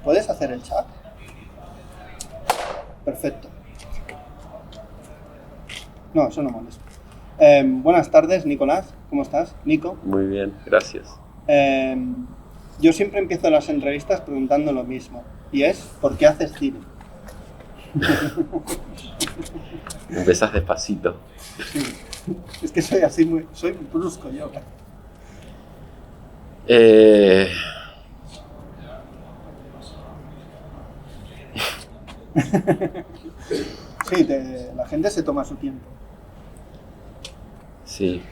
¿Puedes hacer el chat? Perfecto. No, eso no molesta. Buenas tardes, Nicolás. ¿Cómo estás? Nico. Muy bien, gracias. Yo siempre empiezo las entrevistas preguntando lo mismo. Y es, ¿por qué haces cine? Empezás despacito. Sí. Es que soy así, soy brusco yo. Sí, la gente se toma su tiempo. Sí.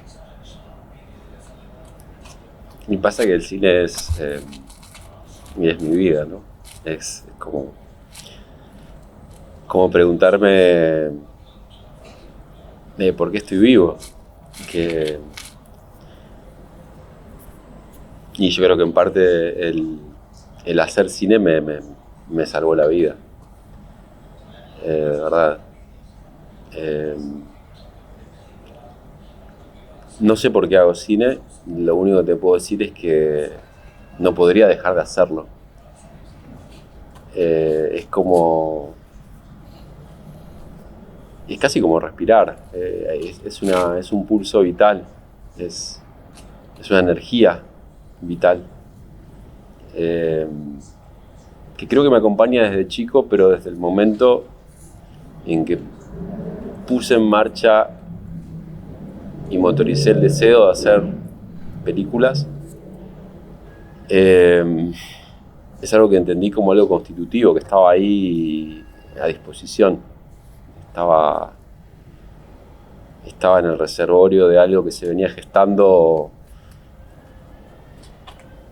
Y pasa que el cine es mi vida, ¿no? Es como preguntarme de por qué estoy vivo. Y yo creo que en parte el hacer cine me salvó la vida. De verdad. No sé por qué hago cine, lo único que te puedo decir es que no podría dejar de hacerlo. Es casi como respirar, es un pulso vital, es una energía vital, que creo que me acompaña desde chico, pero desde el momento en que puse en marcha y motoricé el deseo de hacer películas, es algo que entendí como algo constitutivo, que estaba ahí a disposición. Estaba en el reservorio de algo que se venía gestando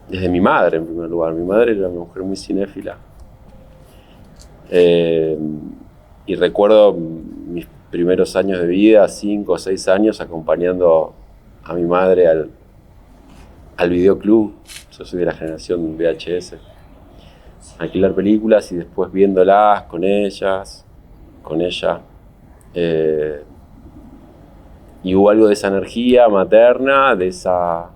desde mi madre, en primer lugar. Mi madre era una mujer muy cinéfila. Y recuerdo mis primeros años de vida, 5 o 6 años, acompañando a mi madre al videoclub. Yo soy de la generación VHS. Alquilar películas y después viéndolas con ella. Y hubo algo de esa energía materna, de esa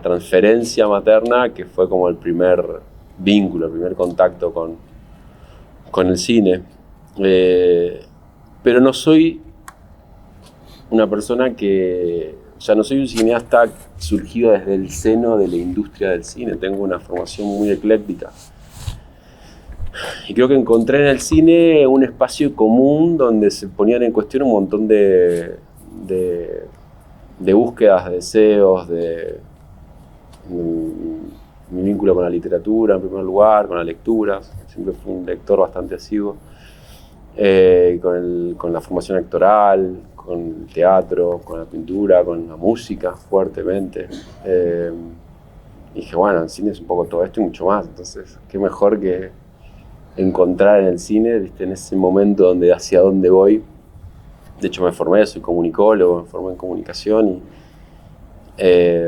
transferencia materna, que fue como el primer vínculo, el primer contacto con el cine. Pero no soy una persona no soy un cineasta surgido desde el seno de la industria del cine. Tengo una formación muy ecléctica. Y creo que encontré en el cine un espacio común donde se ponían en cuestión un montón de búsquedas, de deseos, mi vínculo con la literatura en primer lugar, con la lectura. Siempre fui un lector bastante asiduo. Con la formación actoral, con el teatro, con la pintura, con la música fuertemente. Y dije, bueno, el cine es un poco todo esto y mucho más. Entonces, qué mejor que encontrar en el cine, ¿viste? En ese momento donde hacia dónde voy. De hecho, soy comunicólogo, me formé en comunicación y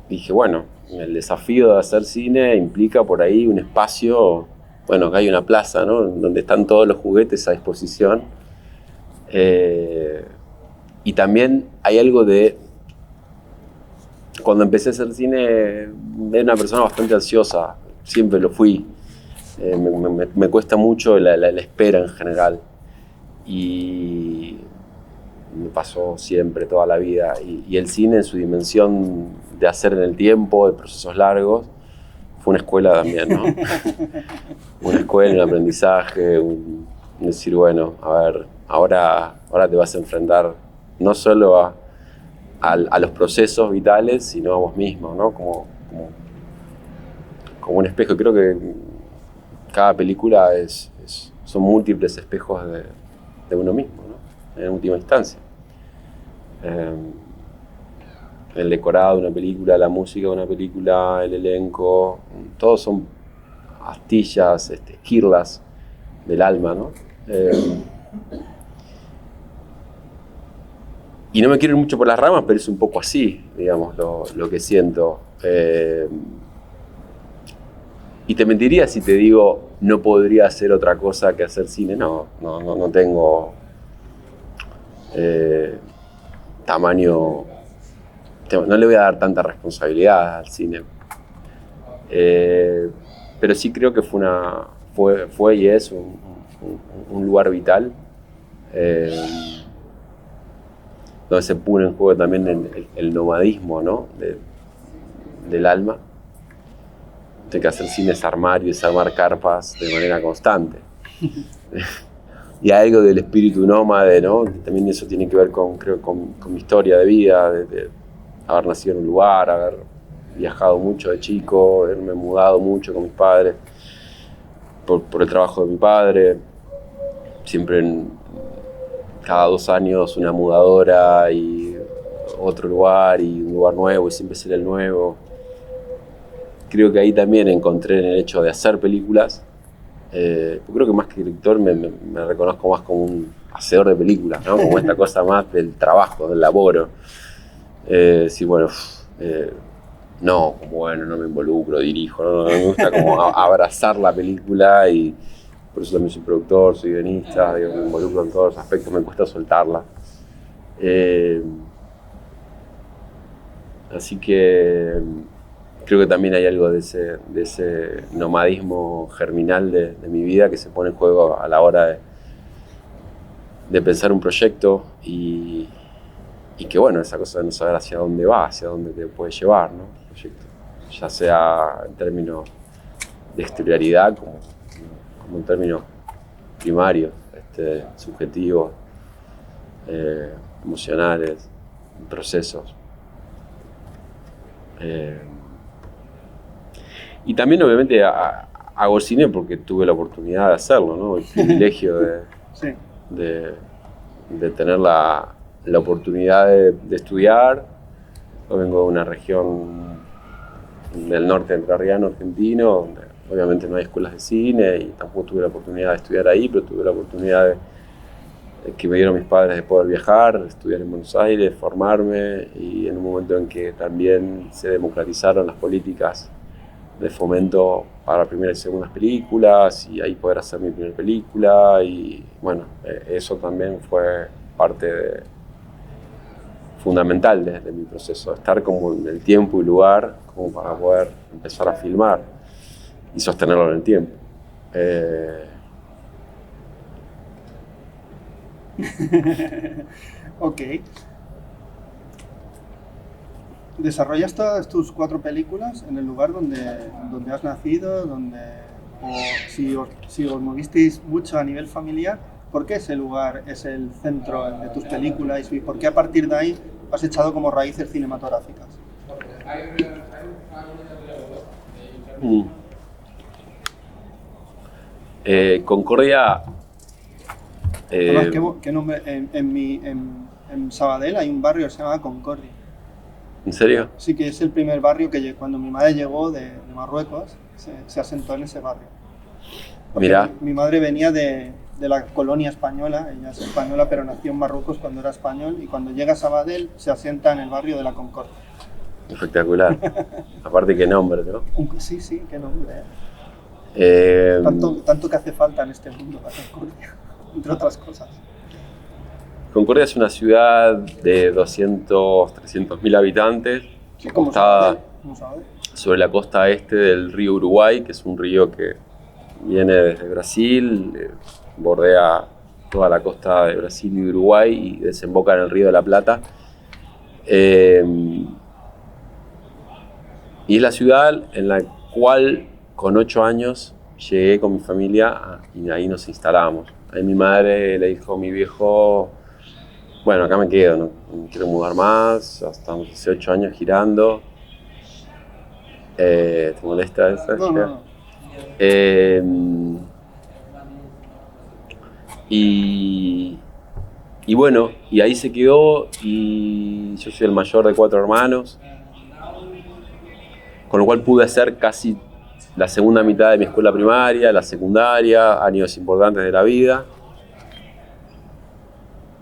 dije, bueno, el desafío de hacer cine implica por ahí un espacio. Bueno, acá hay una plaza, ¿no? Donde están todos los juguetes a disposición. Y también hay algo de... Cuando empecé a hacer cine, era una persona bastante ansiosa. Siempre lo fui. Me cuesta mucho la espera en general. Y me pasó siempre, toda la vida. Y el cine, en su dimensión de hacer en el tiempo, de procesos largos, fue una escuela también, ¿no? Una escuela, un aprendizaje, decir, bueno, a ver, ahora te vas a enfrentar no solo a los procesos vitales, sino a vos mismo, ¿no? Como un espejo. Creo que cada película son múltiples espejos de uno mismo, ¿no? En última instancia. El decorado de una película, la música de una película, el elenco, todos son astillas, esquirlas del alma, ¿no? Y no me quiero ir mucho por las ramas, pero es un poco así, digamos, lo que siento. Y te mentiría si te digo, no podría hacer otra cosa que hacer cine. No tengo tamaño. No le voy a dar tanta responsabilidad al cine. Pero sí creo que fue y es un lugar vital, donde se pone en juego también el nomadismo, ¿no? Del alma. Hay que hacer cine, desarmar y desarmar carpas de manera constante. Y algo del espíritu nómade, ¿no? También eso tiene que ver creo, con mi historia de vida, de haber nacido en un lugar, haber viajado mucho de chico, haberme mudado mucho con mis padres, por el trabajo de mi padre, siempre cada 2 años una mudadora y otro lugar y un lugar nuevo y siempre ser el nuevo. Creo que ahí también encontré en el hecho de hacer películas, creo que más que director me reconozco más como un hacedor de películas, ¿no? Como esta cosa más del trabajo, del laboro. Sí, bueno, no, como bueno, no me involucro, dirijo, no me gusta como abrazar la película y por eso también soy productor, soy guionista, me involucro en todos los aspectos, me cuesta soltarla. Así que creo que también hay algo de ese nomadismo germinal de mi vida que se pone en juego a la hora de pensar un proyecto y que bueno, esa cosa de no saber hacia dónde va, hacia dónde te puede llevar, ¿no? El proyecto, ya sea en términos de exterioridad como en términos primarios, subjetivos, emocionales, procesos. Y también obviamente hago cine porque tuve la oportunidad de hacerlo, ¿no? El privilegio Sí. de tener la oportunidad de estudiar. Yo vengo de una región del norte entrerriano argentino, donde obviamente no hay escuelas de cine y tampoco tuve la oportunidad de estudiar ahí, pero tuve la oportunidad que me dieron mis padres de poder viajar, estudiar en Buenos Aires, formarme, y en un momento en que también se democratizaron las políticas de fomento para primeras y segundas películas, y ahí poder hacer mi primera película, y bueno, eso también fue parte fundamental de mi proceso, estar como en el tiempo y lugar como para poder empezar a filmar y sostenerlo en el tiempo. Ok. ¿Desarrollas todas tus 4 películas en el lugar donde has nacido, o si os movisteis mucho a nivel familiar? ¿Por qué ese lugar es el centro de tus películas y por qué a partir de ahí has echado como raíces cinematográficas? Concordia. Además, ¿qué nombre? En Sabadell hay un barrio que se llama Concordia. ¿En serio? Sí, que es el primer barrio que cuando mi madre llegó de Marruecos se asentó en ese barrio. Mira. Mi madre venía de la colonia española, ella es española pero nació en Marruecos cuando era español, y cuando llega a Sabadell se asienta en el barrio de la Concordia. Espectacular. Aparte, qué nombre, ¿no? Sí, qué nombre. Tanto que hace falta en este mundo la Concordia, entre otras cosas. Concordia es una ciudad de 300.000 habitantes, Sí, como está Sabadell. Sobre la costa este del río Uruguay, que es un río que viene desde Brasil, bordea toda la costa de Brasil y Uruguay y desemboca en el río de la Plata. Y es la ciudad en la cual con 8 años llegué con mi familia y ahí nos instalamos. Ahí mi madre le dijo a mi viejo, bueno, acá me quedo, no quiero mudar más, ya estamos hace 8 años girando. ¿Te molesta eso? No. Y bueno, y ahí se quedó, y yo soy el mayor de 4 hermanos, con lo cual pude hacer casi la segunda mitad de mi escuela primaria, la secundaria, años importantes de la vida.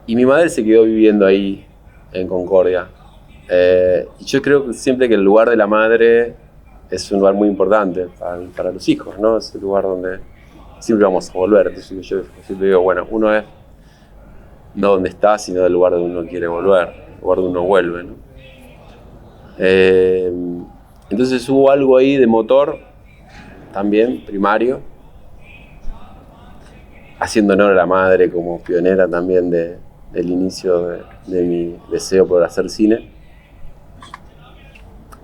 Y mi madre se quedó viviendo ahí, en Concordia. Y yo creo siempre que el lugar de la madre es un lugar muy importante para los hijos, ¿no? Es el lugar donde siempre vamos a volver. Entonces yo siempre digo, bueno, uno es no donde está, sino del lugar donde uno quiere volver, el lugar donde uno vuelve, ¿no? Entonces hubo algo ahí de motor, también primario, haciendo honor a la madre como pionera también del inicio de mi deseo por hacer cine.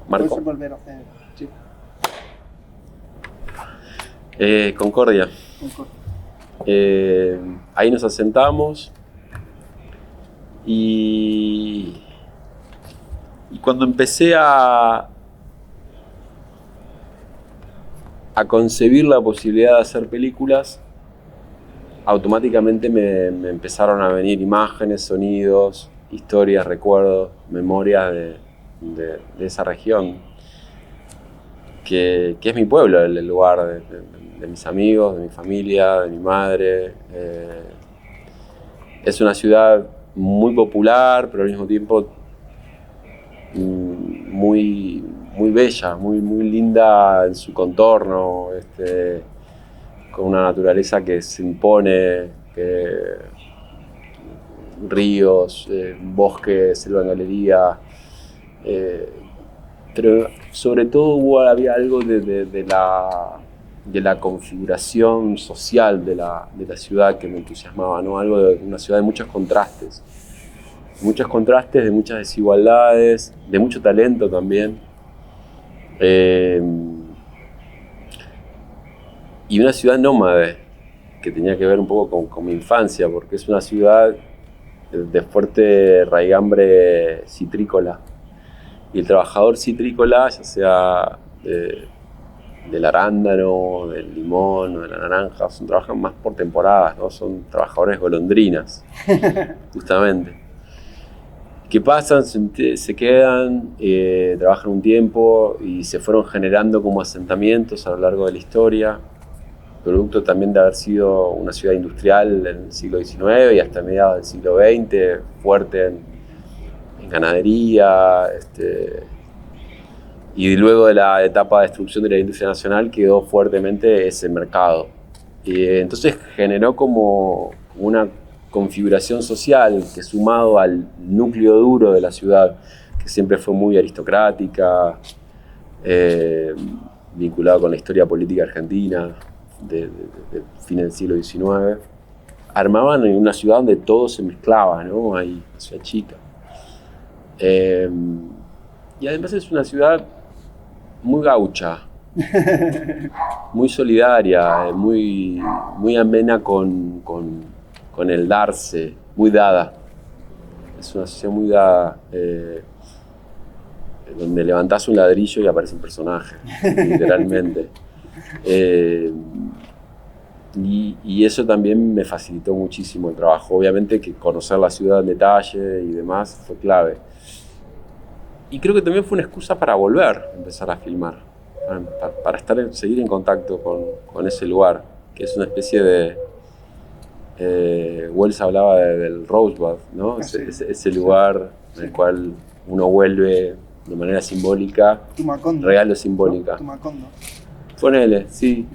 Marco. ¿Puedes volver a hacer? Sí. Concordia. Ahí nos asentamos y cuando empecé a concebir la posibilidad de hacer películas, automáticamente me empezaron a venir imágenes, sonidos, historias, recuerdos, memorias de esa región, que es mi pueblo, el lugar de mis amigos, de mi familia, de mi madre. Es una ciudad muy popular, pero al mismo tiempo muy, muy bella, muy, muy linda en su contorno, con una naturaleza que se impone, ríos, bosques, selva en galería, pero sobre todo había algo de la configuración social de la ciudad que me entusiasmaba, ¿no? Algo de una ciudad de muchos contrastes, de muchas desigualdades, de mucho talento también. Y una ciudad nómade, que tenía que ver un poco con mi infancia, porque es una ciudad de fuerte raigambre citrícola. Y el trabajador citrícola, ya sea del arándano, del limón o de la naranja, trabajan más por temporadas, ¿no? Son trabajadores golondrinas, justamente. Que pasan, se quedan, trabajan un tiempo y se fueron generando como asentamientos a lo largo de la historia, producto también de haber sido una ciudad industrial en el siglo XIX y hasta mediados del siglo XX, fuerte en ganadería, y luego de la etapa de destrucción de la industria nacional quedó fuertemente ese mercado. Y entonces generó como una configuración social que, sumado al núcleo duro de la ciudad, que siempre fue muy aristocrática, vinculado con la historia política argentina de fin del siglo XIX, armaban en una ciudad donde todo se mezclaba, ¿no? Ahí, una ciudad chica. Y además es una ciudad muy gaucha, muy solidaria, muy, muy amena con el darse, muy dada. Es una sociedad muy dada, donde levantás un ladrillo y aparece un personaje, literalmente. Y eso también me facilitó muchísimo el trabajo. Obviamente que conocer la ciudad en detalle y demás fue clave. Y creo que también fue una excusa para volver a empezar a filmar, para seguir en contacto con ese lugar, que es una especie de... Wells hablaba del Rosebud, ¿no? Ese lugar en el cual uno vuelve de manera simbólica, Tumacondo, regalo simbólica. ¿no? Tumacondo. Ponele, sí.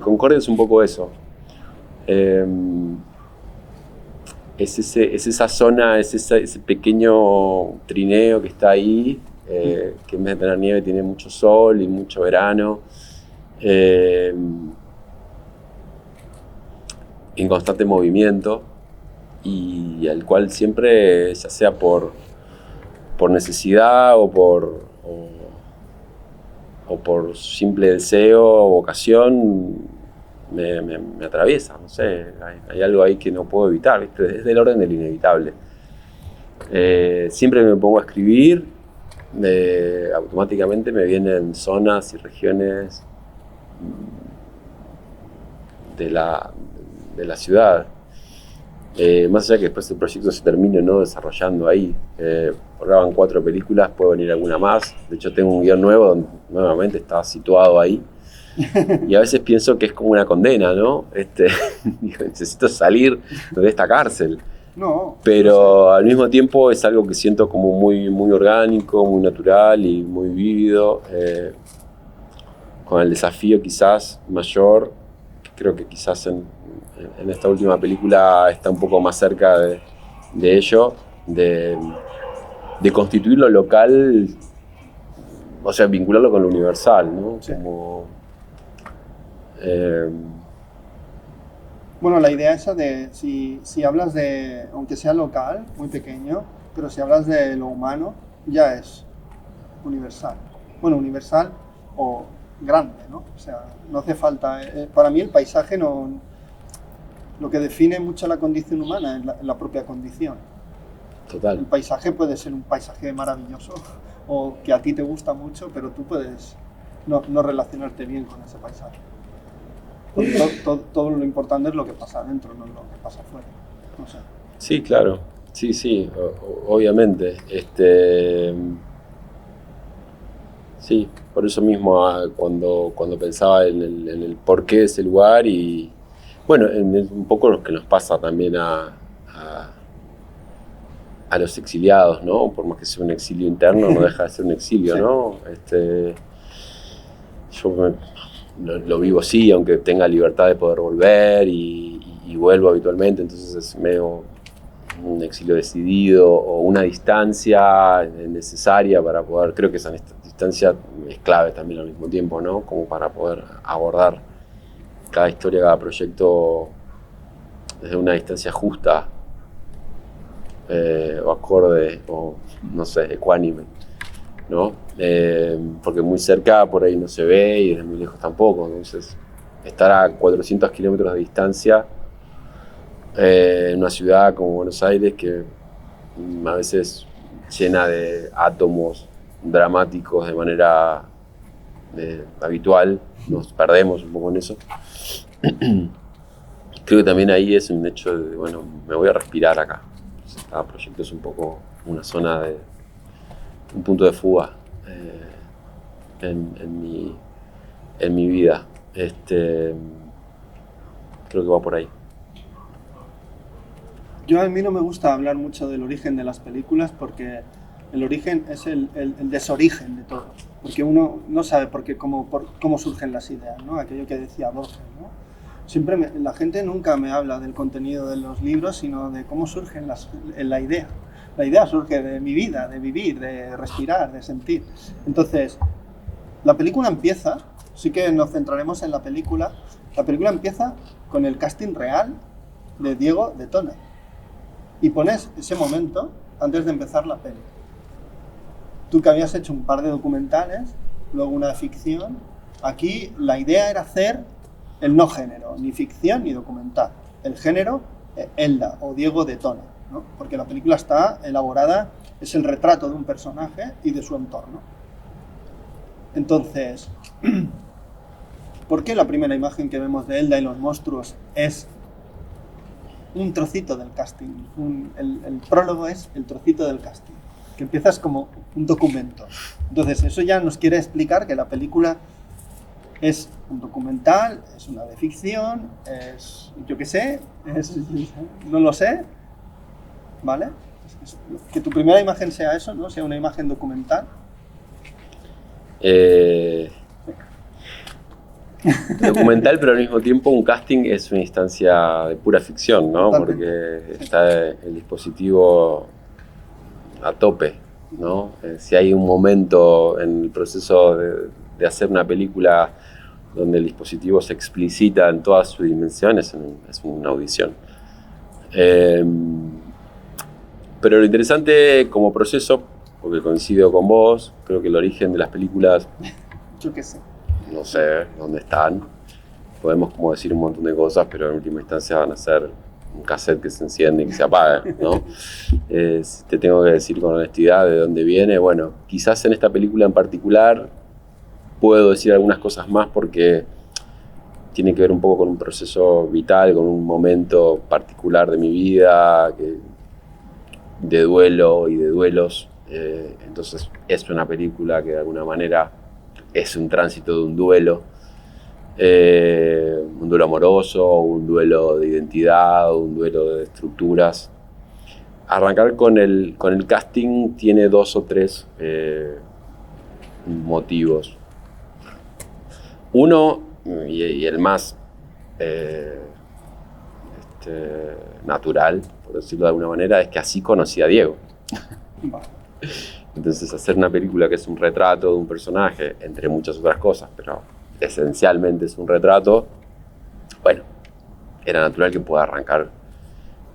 Concordia es un poco eso. Es esa zona, ese pequeño trineo que está ahí, que en vez de tener nieve tiene mucho sol y mucho verano. En constante movimiento, y al cual siempre, ya sea por necesidad o por simple deseo o vocación, me atraviesa, no sé, hay algo ahí que no puedo evitar, ¿viste? Es del orden del inevitable. Siempre que me pongo a escribir, automáticamente me vienen zonas y regiones de la ciudad. Más allá que después el proyecto se termine, ¿no?, desarrollando ahí. Ahora van 4 películas, puede venir alguna más. De hecho tengo un guión nuevo donde nuevamente está situado ahí. Y a veces pienso que es como una condena, ¿no? Necesito salir de esta cárcel. No. Pero al mismo tiempo es algo que siento como muy, muy orgánico, muy natural y muy vívido. Con el desafío quizás mayor, que creo que quizás en esta última película está un poco más cerca de ello, de constituir lo local o sea, vincularlo con lo universal, ¿no? Sí. Como, Bueno, la idea esa de si hablas de, aunque sea local, muy pequeño, pero si hablas de lo humano, ya es universal. Bueno, universal o grande, ¿no? O sea, no hace falta. Para mí el paisaje no. Lo que define mucho la condición humana es la propia condición. total. El paisaje puede ser un paisaje maravilloso o que a ti te gusta mucho, pero tú puedes no relacionarte bien con ese paisaje. Porque todo lo importante es lo que pasa adentro, no lo que pasa afuera. No sé. Sí, claro. Sí, obviamente. Sí, por eso mismo cuando pensaba en el porqué de ese lugar y bueno, un poco lo que nos pasa también a los exiliados, ¿no? Por más que sea un exilio interno, no deja de ser un exilio, Sí. ¿no? Yo lo vivo así, aunque tenga libertad de poder volver y vuelvo habitualmente, entonces es medio un exilio decidido o una distancia necesaria para poder, creo que esa distancia es clave también al mismo tiempo, ¿no? Como para poder abordar cada historia, cada proyecto desde una distancia justa, o acorde, o no sé, ecuánime, ¿no? Porque muy cerca por ahí no se ve y desde muy lejos tampoco, entonces estar a 400 kilómetros de distancia en una ciudad como Buenos Aires que a veces llena de átomos dramáticos de manera habitual, nos perdemos un poco en eso. Creo que también ahí es un hecho de, bueno, me voy a respirar acá. Entonces, cada proyecto es un poco una zona de, un punto de fuga en mi vida. Creo que va por ahí. Yo a mí no me gusta hablar mucho del origen de las películas porque el origen es el desorigen de todo. Porque uno no sabe cómo surgen las ideas, ¿no? Aquello que decía Borges, ¿no? La gente nunca me habla del contenido de los libros, sino de cómo surgen la idea. La idea surge de mi vida, de vivir, de respirar, de sentir. Entonces, la película empieza, sí que nos centraremos en la película empieza con el casting real de Diego de Tona. Y pones ese momento antes de empezar la peli. Tú que habías hecho un par de documentales, luego una de ficción, aquí la idea era hacer el no género, ni ficción ni documental. El género, Elda o Diego de Tona, ¿no? Porque la película está elaborada, es el retrato de un personaje y de su entorno. Entonces, ¿por qué la primera imagen que vemos de Elda y los monstruos es un trocito del casting? El prólogo es el trocito del casting, que empiezas como un documento. Entonces, eso ya nos quiere explicar que la película es un documental, es una de ficción, es, yo qué sé, no lo sé, ¿vale? Que tu primera imagen sea eso, ¿no? Sea una imagen documental. Documental, pero al mismo tiempo un casting es una instancia de pura ficción, ¿no? Totalmente. Porque está el dispositivo a tope, ¿no? Si hay un momento en el proceso de hacer una película donde el dispositivo se explicita en todas sus dimensiones, es una audición. Pero lo interesante como proceso, porque coincido con vos, creo que el origen de las películas, Yo qué sé. no sé dónde están. Podemos como decir un montón de cosas, pero en última instancia van a ser un cassette que se enciende y que se apaga, ¿no? Si te tengo que decir con honestidad de dónde viene, bueno, quizás en esta película en particular puedo decir algunas cosas más porque tiene que ver un poco con un proceso vital, con un momento particular de mi vida, de duelo y de duelos. Entonces es una película que de alguna manera es un tránsito de un duelo amoroso, un duelo de identidad, un duelo de estructuras. Arrancar con el casting tiene 2 o 3 motivos. Uno, y el más natural, por decirlo de alguna manera, es que así conocí a Diego. Vale. Entonces hacer una película que es un retrato de un personaje, entre muchas otras cosas, pero esencialmente es un retrato, bueno, era natural que pueda arrancar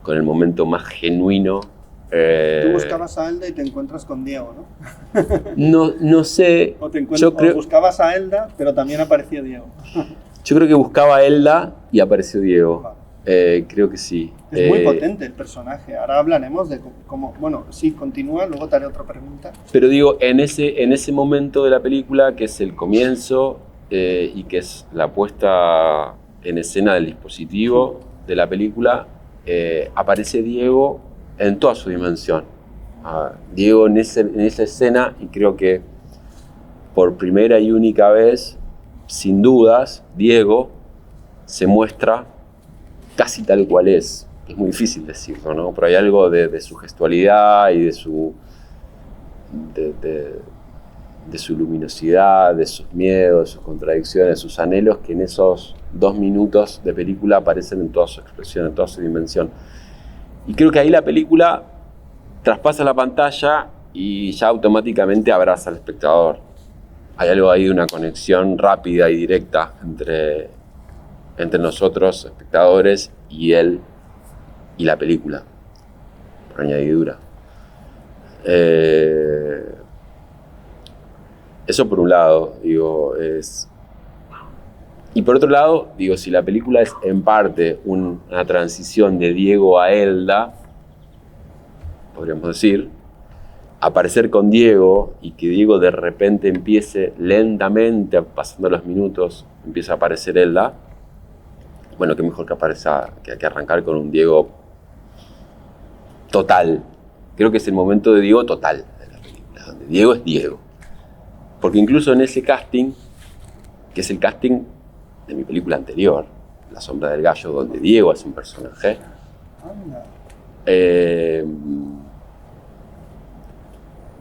con el momento más genuino. Tú buscabas a Elda y te encuentras con Diego, ¿no? No sé. O buscabas a Elda, pero también apareció Diego. Yo creo que buscaba a Elda y apareció Diego. Vale. Creo que sí. Es muy potente el personaje. Ahora hablaremos de cómo... Bueno, sí, continúa, luego te haré otra pregunta. Pero digo, en ese momento de la película, que es el comienzo y que es la puesta en escena del dispositivo de la película, aparece Diego en toda su dimensión. Diego en esa escena, y creo que por primera y única vez, sin dudas, Diego se muestra casi tal cual es. Es muy difícil decirlo, ¿no? Pero hay algo de su gestualidad y de su luminosidad, de sus miedos, de sus contradicciones, de sus anhelos, que en esos 2 minutos de película aparecen en toda su expresión, en toda su dimensión. Y creo que ahí la película traspasa la pantalla y ya automáticamente abraza al espectador. Hay algo ahí de una conexión rápida y directa entre nosotros, espectadores, y él y la película, por añadidura. Eso por un lado, digo, es... Y por otro lado, digo, si la película es en parte una transición de Diego a Elda, podríamos decir, aparecer con Diego y que Diego de repente empiece lentamente, pasando los minutos, empieza a aparecer Elda, bueno, qué mejor que arrancar con un Diego total. Creo que es el momento de Diego total de la película, donde Diego es Diego. Porque incluso en ese casting, que es el casting de mi película anterior, La sombra del gallo, donde Diego es un personaje,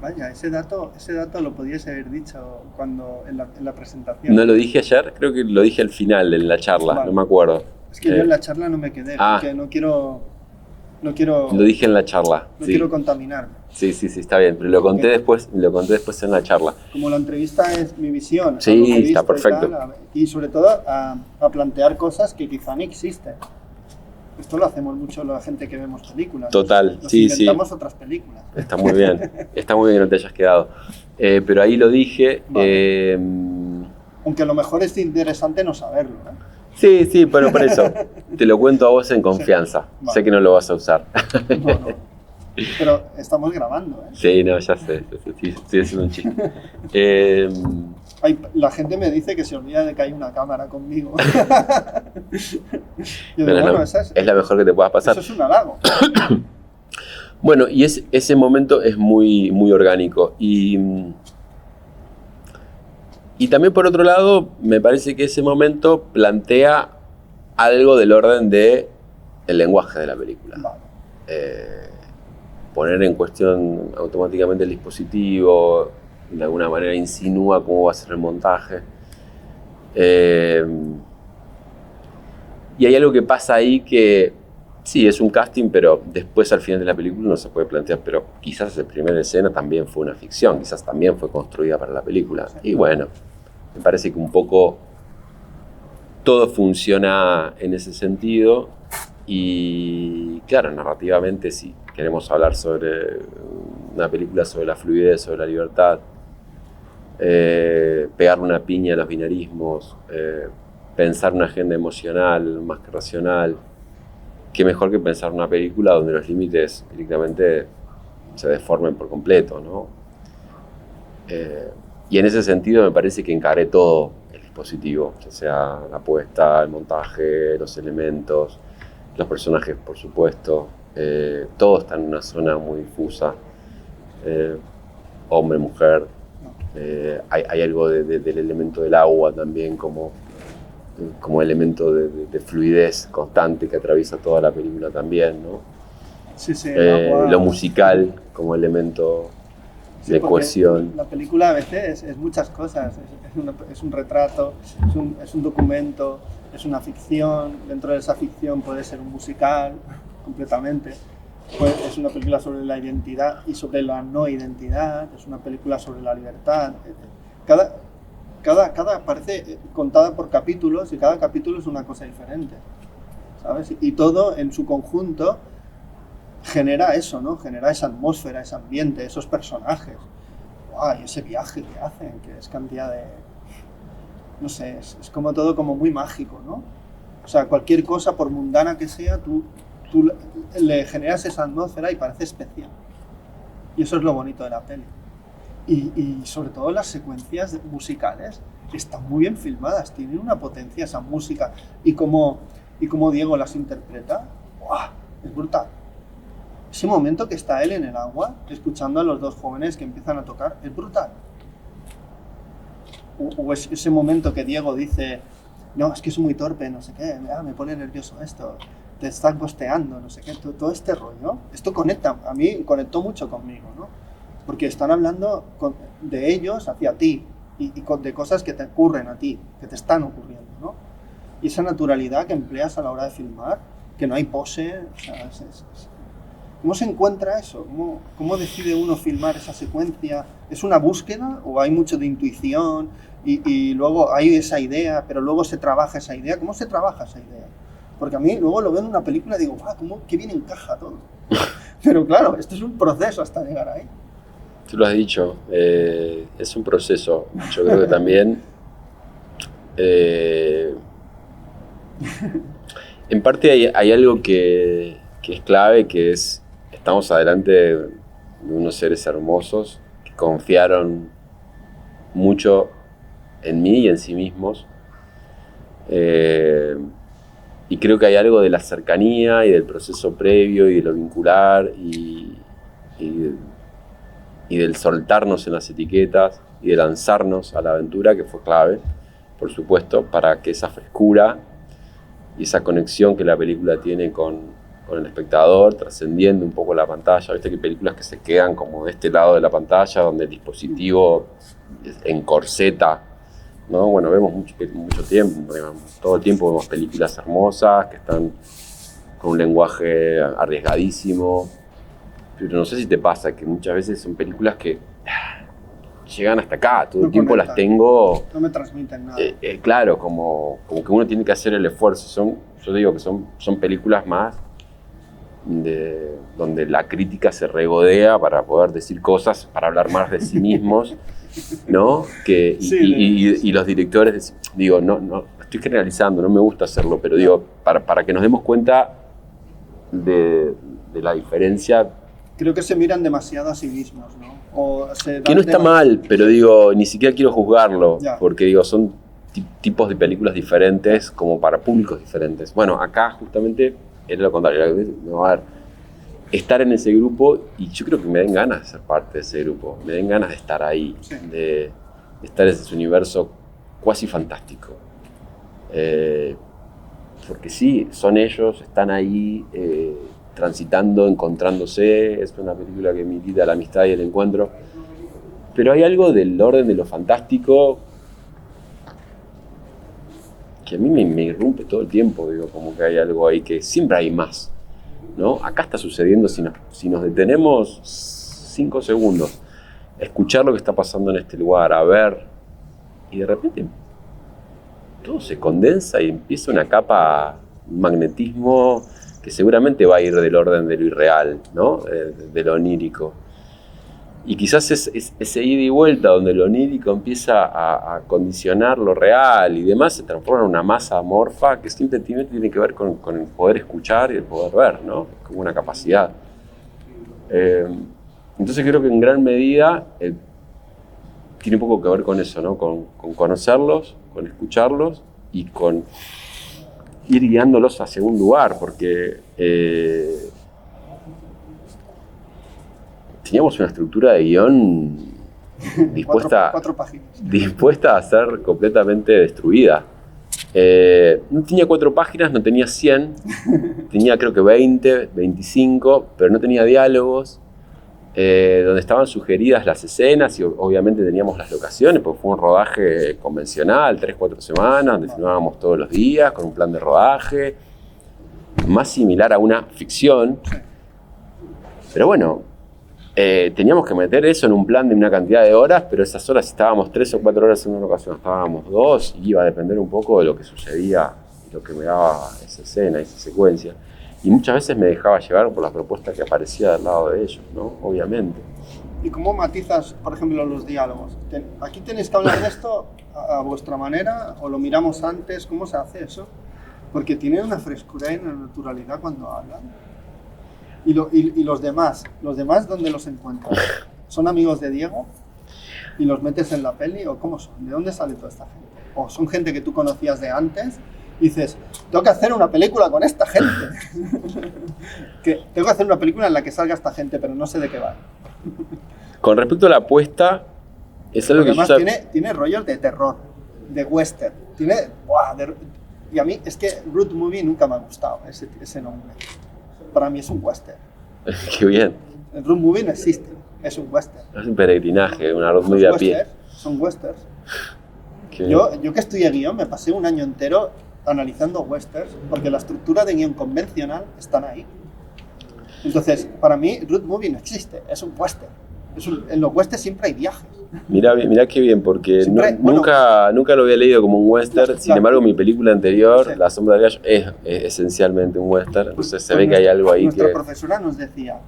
vaya, ese dato lo podías haber dicho cuando en la presentación. No lo dije ayer, creo que lo dije al final, en la charla, vale. No me acuerdo. Es que yo en la charla no me quedé, porque no quiero... Lo dije en la charla. No quiero contaminarme. Sí, está bien, pero lo conté después en la charla. Como la entrevista es mi visión. Sí, está perfecto. Y sobre todo a plantear cosas que quizá no existen. Esto lo hacemos mucho la gente que vemos películas. Total, nos sí. inventamos otras películas. Está muy bien que no te hayas quedado. Pero ahí lo dije. Vale. Aunque a lo mejor es interesante no saberlo, ¿no? Sí, pero por eso. Te lo cuento a vos en confianza. Sí. Vale. Sé que no lo vas a usar. No. Pero estamos grabando, ¿eh? Sí, no, ya sé. Estoy haciendo un chiste. La gente me dice que se olvida de que hay una cámara conmigo. Yo digo, bueno, es la mejor que te puedas pasar. Eso es un halago. Bueno, y ese momento es muy, muy orgánico. Y también, por otro lado, me parece que ese momento plantea algo del orden del lenguaje de la película. Vale. Poner en cuestión automáticamente el dispositivo, de alguna manera insinúa cómo va a ser el montaje. Y hay algo que pasa ahí que, sí, es un casting, pero después al final de la película no se puede plantear, pero quizás la primera escena también fue una ficción, quizás también fue construida para la película. Y bueno, me parece que un poco todo funciona en ese sentido y claro, narrativamente si queremos hablar sobre una película sobre la fluidez, sobre la libertad, pegar una piña a los binarismos, pensar una agenda emocional más que racional, qué mejor que pensar una película donde los límites directamente se deformen por completo, ¿no? Y en ese sentido me parece que encaré todo el dispositivo, ya sea la puesta, el montaje, los elementos, los personajes, por supuesto. Todo está en una zona muy difusa, hombre, mujer. Hay algo del elemento del agua también como elemento de fluidez constante que atraviesa toda la película también, ¿no? Sí, agua, lo musical como elemento de cohesión. La película a veces es muchas cosas, es un retrato, es un documento, es una ficción, dentro de esa ficción puede ser un musical completamente. pues es una película sobre la identidad y sobre la no identidad, es una película sobre la libertad. Cada parece contada por capítulos y cada capítulo es una cosa diferente, ¿sabes? Y todo en su conjunto genera eso, ¿no? Genera esa atmósfera, ese ambiente, esos personajes. ¡Wow! Y ese viaje que hacen, que es cantidad de... No sé, es como todo como muy mágico, ¿no? O sea, cualquier cosa, por mundana que sea, tú le generas esa atmósfera y parece especial. Y eso es lo bonito de la peli. Y sobre todo las secuencias musicales están muy bien filmadas, tienen una potencia esa música. Y como Diego las interpreta, ¡wow! Es brutal. Ese momento que está él en el agua, escuchando a los dos jóvenes que empiezan a tocar, es brutal. O ese momento que Diego dice, no, es que es muy torpe, no sé qué, me pone nervioso esto, te estás bosteando, no sé qué, todo este rollo. Esto conecta, a mí conectó mucho conmigo, ¿no? Porque están hablando de ellos hacia ti y de cosas que te ocurren a ti, que te están ocurriendo, ¿no? Y esa naturalidad que empleas a la hora de filmar, que no hay pose, o sea, ¿cómo se encuentra eso? ¿Cómo decide uno filmar esa secuencia? ¿Es una búsqueda o hay mucho de intuición y luego hay esa idea, pero luego se trabaja esa idea? ¿Cómo se trabaja esa idea? Porque a mí luego lo veo en una película y digo, qué bien encaja todo. Pero claro, esto es un proceso hasta llegar ahí. Tú lo has dicho, es un proceso. Yo creo que también, en parte hay algo que es clave, que es, estamos adelante de unos seres hermosos que confiaron mucho en mí y en sí mismos. Y creo que hay algo de la cercanía y del proceso previo y de lo vincular y del soltarnos en las etiquetas y de lanzarnos a la aventura, que fue clave, por supuesto, para que esa frescura y esa conexión que la película tiene con el espectador, trascendiendo un poco la pantalla. Viste que hay películas que se quedan como de este lado de la pantalla, donde el dispositivo encorseta, ¿no? Bueno, vemos mucho tiempo, todo el tiempo vemos películas hermosas que están con un lenguaje arriesgadísimo, pero no sé si te pasa que muchas veces son películas que llegan hasta acá, todo el tiempo las tengo... No me transmiten nada. Claro, como que uno tiene que hacer el esfuerzo. Yo digo que son películas más donde la crítica se regodea para poder decir cosas, para hablar más de sí mismos, ¿no? Y los directores, digo, no estoy generalizando, no me gusta hacerlo, pero digo, para que nos demos cuenta de la diferencia. Creo que se miran demasiado a sí mismos, ¿no? Que no está mal, pero digo, ni siquiera quiero juzgarlo, porque digo, son tipos de películas diferentes, como para públicos diferentes. Bueno, acá justamente era lo contrario, no, a ver, estar en ese grupo, y yo creo que me den ganas de ser parte de ese grupo, me den ganas de estar ahí, sí, de estar en ese universo cuasi fantástico. Porque sí, son ellos, están ahí, transitando, encontrándose. Es una película que milita la amistad y el encuentro, pero hay algo del orden de lo fantástico que a mí me irrumpe todo el tiempo. Digo, como que hay algo ahí, que siempre hay más, ¿no? Acá está sucediendo, si nos detenemos 5 segundos, a escuchar lo que está pasando en este lugar, a ver, y de repente todo se condensa y empieza una capa, un magnetismo que seguramente va a ir del orden de lo irreal, ¿no? De lo onírico. Y quizás es ese ida y vuelta donde lo onírico empieza a condicionar lo real y demás, se transforma en una masa amorfa que simplemente tiene que ver con el poder escuchar y el poder ver, ¿no? Como una capacidad. Entonces creo que en gran medida tiene un poco que ver con eso, ¿no? Con conocerlos, con escucharlos y con ir guiándolos hacia un lugar, porque teníamos una estructura de guión dispuesta a ser completamente destruida. No tenía 4 páginas, no tenía 100, tenía creo que 20, 25, pero no tenía diálogos, donde estaban sugeridas las escenas y obviamente teníamos las locaciones, porque fue un rodaje convencional, 3-4 semanas, donde filmábamos todos los días con un plan de rodaje, más similar a una ficción, Pero bueno, teníamos que meter eso en un plan de una cantidad de horas, pero esas horas, si estábamos 3 o 4 horas en una ocasión, estábamos 2, y iba a depender un poco de lo que sucedía y lo que me daba esa escena, esa secuencia. Y muchas veces me dejaba llevar por la propuesta que aparecía del lado de ellos, ¿no? Obviamente. ¿Y cómo matizas, por ejemplo, los diálogos? ¿Aquí tenéis que hablar de esto a vuestra manera o lo miramos antes? ¿Cómo se hace eso? Porque tienen una frescura y una naturalidad cuando hablan. Y los demás, ¿dónde los encuentras? ¿Son amigos de Diego y los metes en la peli o cómo son? ¿De dónde sale toda esta gente? ¿O son gente que tú conocías de antes y dices, tengo que hacer una película con esta gente? Tengo que hacer una película en la que salga esta gente, pero no sé de qué va. Con respecto a la apuesta, es algo porque que además tiene rollos de terror, de western. Y a mí es que Road Movie nunca me ha gustado, ese nombre. Para mí es un western. Qué bien. El Road Movie no existe, es un western. Es un peregrinaje, una road movie a pie. Son westerns. Yo que estudié guión me pasé un año entero analizando westerns porque la estructura de guión convencional están ahí. Entonces, para mí, Road Movie no existe, es un western. En los westerns siempre hay viajes. Mirá qué bien, porque nunca lo había leído como un western. Claro. Sin embargo, mi película anterior, Sí. La sombra del gallo, es esencialmente un western. Entonces se ve que hay algo ahí nuestra que... profesora nos decía,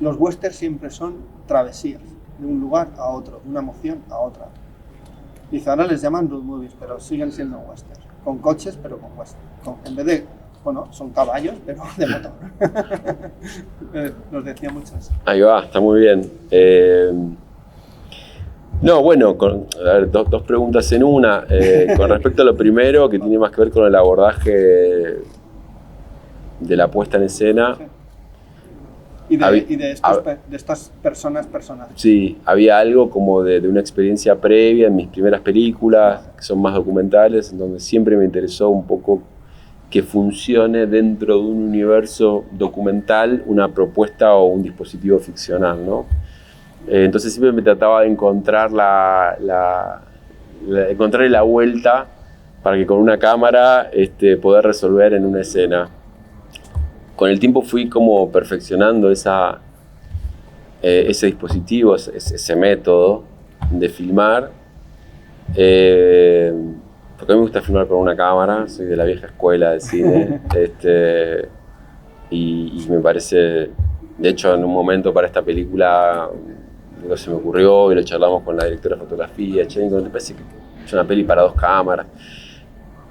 los westerns siempre son travesías, de un lugar a otro, de una emoción a otra. Dice, ahora les llaman road movies, pero siguen siendo westerns. Con coches, pero con western. En vez de, son caballos, pero de motor. Nos decía mucho eso. Ahí va, está muy bien. A ver, dos preguntas en una. Con respecto a lo primero, que tiene más que ver con el abordaje de la puesta en escena. Sí. Y de estas personas. Sí, había algo como de una experiencia previa en mis primeras películas, que son más documentales, en donde siempre me interesó un poco que funcione dentro de un universo documental una propuesta o un dispositivo ficcional, ¿no? Entonces siempre me trataba de encontrar encontrarle la vuelta para que con una cámara poder resolver en una escena. Con el tiempo fui como perfeccionando ese dispositivo, ese método de filmar. Porque a mí me gusta filmar con una cámara, soy de la vieja escuela del cine. Y me parece, de hecho, en un momento para esta película se me ocurrió y lo charlamos con la directora de fotografía, ¿te parece que es una peli para 2 cámaras?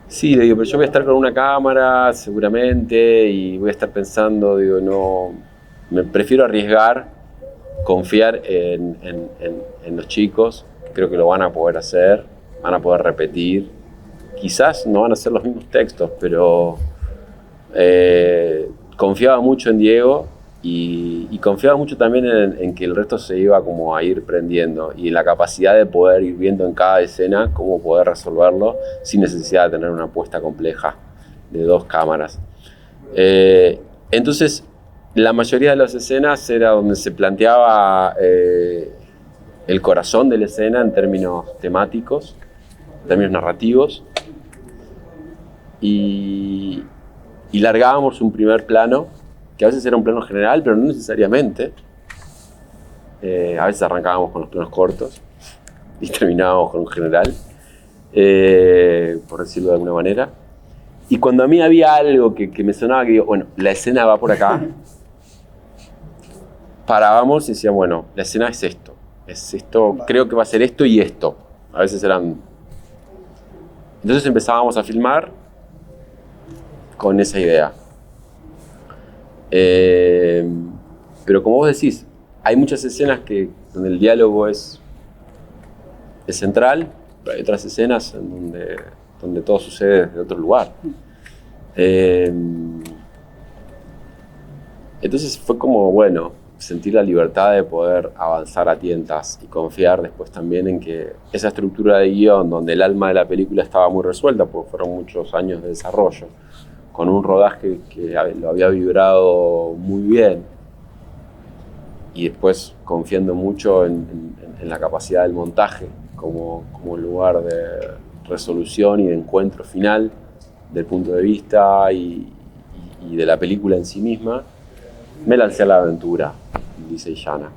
Sí, le digo, pero yo voy a estar con una cámara seguramente y voy a estar pensando, me prefiero arriesgar, confiar en los chicos, que creo que lo van a poder hacer, van a poder repetir. Quizás no van a ser los mismos textos, pero confiaba mucho en Diego y confiaba mucho también en que el resto se iba como a ir prendiendo y en la capacidad de poder ir viendo en cada escena cómo poder resolverlo sin necesidad de tener una apuesta compleja de 2 cámaras. Entonces, la mayoría de las escenas era donde se planteaba el corazón de la escena en términos temáticos, en términos narrativos, y largábamos un primer plano, que a veces era un plano general, pero no necesariamente. A veces arrancábamos con los planos cortos y terminábamos con un general, por decirlo de alguna manera. Y cuando a mí había algo que me sonaba, que digo, bueno, la escena va por acá, parábamos y decíamos, bueno, la escena es esto, creo que va a ser esto y esto. A veces eran... Entonces empezábamos a filmar con esa idea. Pero como vos decís, hay muchas escenas donde el diálogo es central, pero hay otras escenas en donde todo sucede desde otro lugar. Entonces fue como, sentir la libertad de poder avanzar a tientas y confiar después también en que esa estructura de guión, donde el alma de la película estaba muy resuelta, porque fueron muchos años de desarrollo, con un rodaje que lo había vibrado muy bien, y después confiando mucho en la capacidad del montaje como lugar de resolución y de encuentro final del punto de vista y de la película en sí misma, me lancé a la aventura, dice Illana.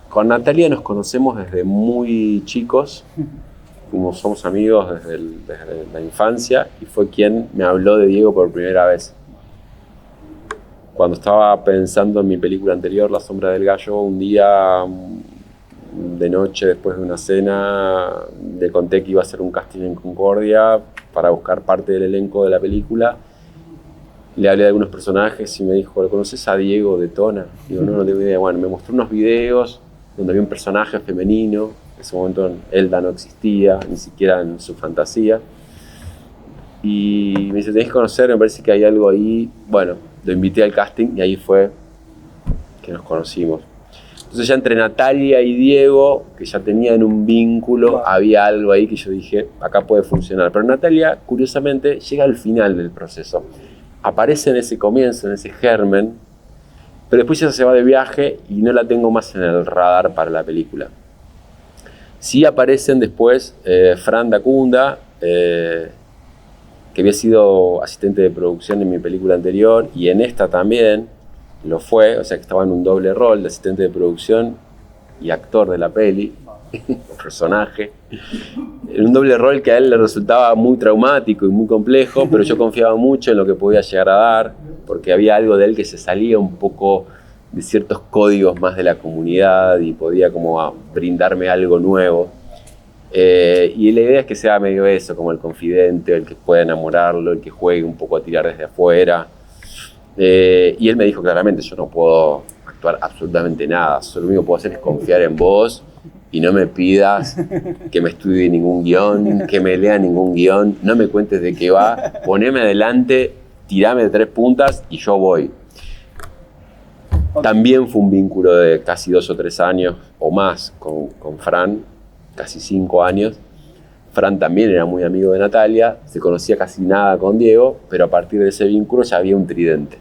Con Natalia nos conocemos desde muy chicos, somos amigos desde la infancia, y fue quien me habló de Diego por primera vez. Cuando estaba pensando en mi película anterior, La sombra del gallo, un día de noche, después de una cena, le conté que iba a hacer un casting en Concordia para buscar parte del elenco de la película. Le hablé de algunos personajes y me dijo, ¿lo conoces a Diego de Tona? Digo, no tengo idea. Bueno, me mostró unos videos donde había un personaje femenino. En ese momento Elda no existía, ni siquiera en su fantasía. Y me dice, tenés que conocer, me parece que hay algo ahí. Bueno, lo invité al casting y ahí fue que nos conocimos. Entonces ya entre Natalia y Diego, que ya tenían un vínculo, había algo ahí que yo dije, acá puede funcionar. Pero Natalia, curiosamente, llega al final del proceso. Aparece en ese comienzo, en ese germen, pero después ya se va de viaje y no la tengo más en el radar para la película. Sí aparecen después Fran Dacunda, que había sido asistente de producción en mi película anterior, y en esta también lo fue, o sea que estaba en un doble rol de asistente de producción y actor de la peli, personaje. En un doble rol que a él le resultaba muy traumático y muy complejo, pero yo confiaba mucho en lo que podía llegar a dar, porque había algo de él que se salía un poco de ciertos códigos más de la comunidad y podía como brindarme algo nuevo. Y la idea es que sea medio eso, como el confidente, el que pueda enamorarlo, el que juegue un poco a tirar desde afuera. Y él me dijo claramente, yo no puedo actuar absolutamente nada, solo lo único que puedo hacer es confiar en vos y no me pidas que me estudie ningún guión, que me lea ningún guión, no me cuentes de qué va, poneme adelante, tirame de 3 puntas y yo voy. También fue un vínculo de casi 2 o 3 años o más con Fran, casi 5 años. Fran también era muy amigo de Natalia, se conocía casi nada con Diego, pero a partir de ese vínculo ya había un tridente.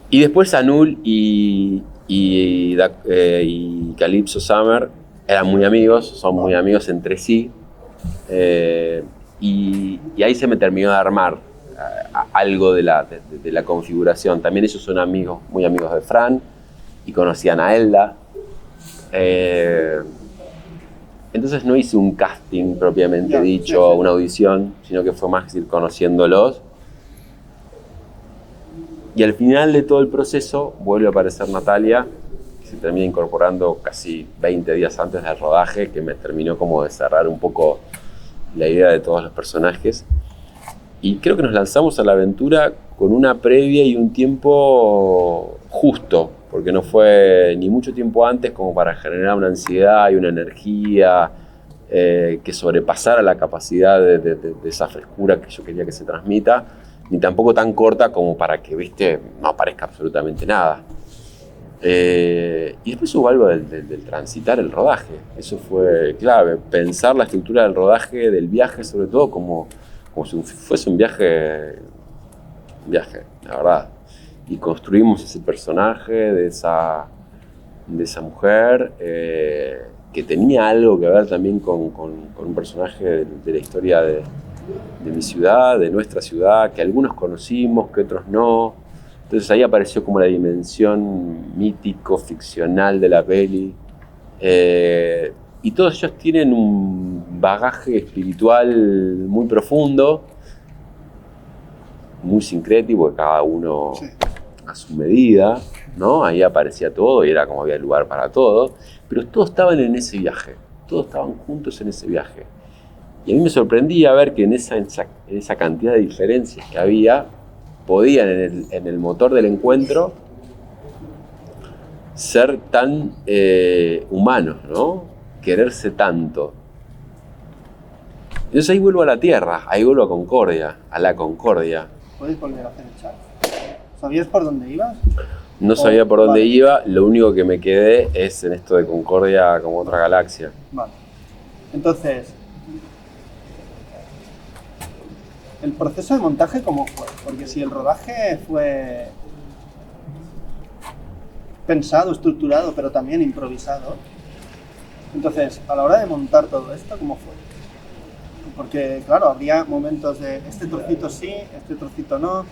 Y después Anul y Calypso Summer eran muy amigos, son muy amigos entre sí, y ahí se me terminó de armar algo de la configuración. También ellos son amigos, muy amigos de Fran, y conocían a Elda. Entonces no hice un casting propiamente dicho, una audición, sino que fue más ir conociéndolos. Y al final de todo el proceso vuelve a aparecer Natalia, que se termina incorporando casi 20 días antes del rodaje, que me terminó como de cerrar un poco la idea de todos los personajes. Y creo que nos lanzamos a la aventura con una previa y un tiempo justo, porque no fue ni mucho tiempo antes como para generar una ansiedad y una energía que sobrepasara la capacidad de esa frescura que yo quería que se transmita, ni tampoco tan corta como para que, viste, no aparezca absolutamente nada. Y después hubo algo del transitar el rodaje. Eso fue clave, pensar la estructura del rodaje, del viaje, sobre todo como si fuese un viaje, la verdad. Y construimos ese personaje de esa mujer que tenía algo que ver también con un personaje de la historia de mi ciudad, de nuestra ciudad, que algunos conocimos, que otros no. Entonces ahí apareció como la dimensión mítico-ficcional de la peli. Y todos ellos tienen un bagaje espiritual muy profundo, muy sincrético, porque cada uno a su medida, ¿no? Ahí aparecía todo y era como había lugar para todo, pero todos estaban en ese viaje, todos estaban juntos en ese viaje. Y a mí me sorprendía ver que en esa cantidad de diferencias que había, podían en el motor del encuentro ser tan humanos, ¿no? Quererse tanto. Entonces ahí vuelvo a la tierra, ahí vuelvo a Concordia, a la Concordia. ¿Puedes volver a hacer el chat? ¿Sabías por dónde ibas? No sabía por dónde iba, lo único que me quedé es en esto de Concordia como otra galaxia. Vale. Entonces, ¿el proceso de montaje cómo fue? Porque si el rodaje fue pensado, estructurado, pero también improvisado, entonces, a la hora de montar todo esto, ¿cómo fue? Porque, claro, habría momentos de este trocito sí, este trocito no,